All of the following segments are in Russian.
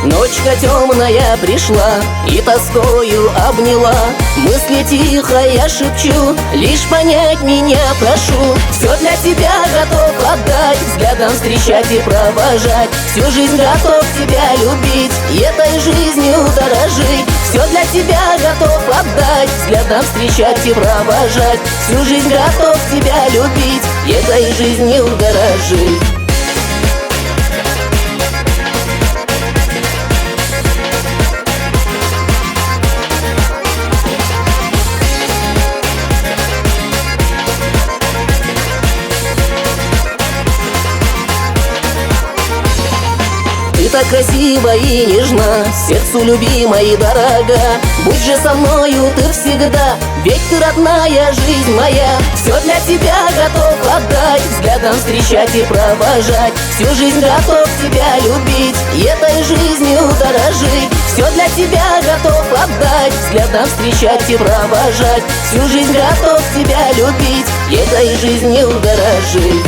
Ночка темная пришла и тоскою обняла. Мысли тихо я шепчу, лишь понять меня прошу. Все для тебя готов отдать, взглядом встречать и провожать. Всю жизнь готов тебя любить и этой жизнью дорожить. Все для тебя готов отдать, взглядом встречать и провожать. Всю жизнь готов тебя любить и этой жизнью дорожить. Ты так красива и нежна, сердцу любима и дорога. Будь же со мною ты всегда, ведь ты родная жизнь моя. Все для тебя готов отдать, взглядом встречать и провожать. Всю жизнь готов тебя любить и этой жизнью дорожить. Все для тебя готов отдать, взглядом встречать и провожать. Всю жизнь готов тебя любить и этой жизнью дорожить.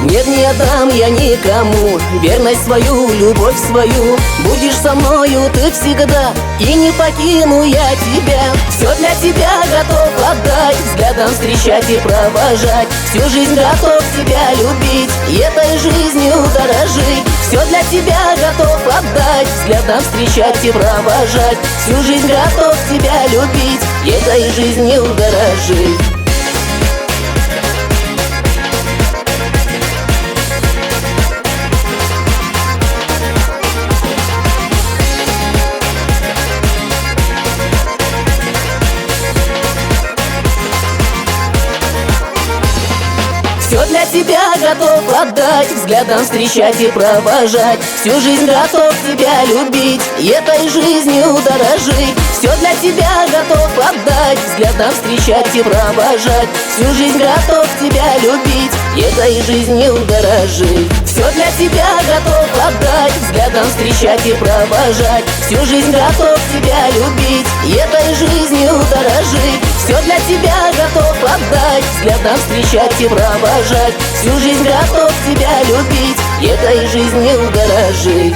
Нет, не отдам я никому верность свою, любовь свою. Будешь со мною ты всегда, и не покину я тебя. Все для тебя готов отдать, взглядом встречать и провожать. Всю жизнь готов тебя любить и этой жизнью дорожить. Все для тебя готов отдать, взглядом встречать и провожать. Всю жизнь готов тебя любить и этой жизнью дорожить. Все для тебя готов отдать, взглядом встречать и провожать. Всю жизнь готов тебя любить и этой жизнью дорожить. Все для тебя готов отдать, взглядом встречать и провожать. Всю жизнь готов тебя любить и этой жизнью дорожить. Все для тебя готов отдать, взглядом встречать и провожать. Всю жизнь готов тебя любить и этой жизнью дорожить. Все для тебя готов отдать, взглядом встречать и провожать. Всю жизнь готов тебя любить и этой жизнью дорожить.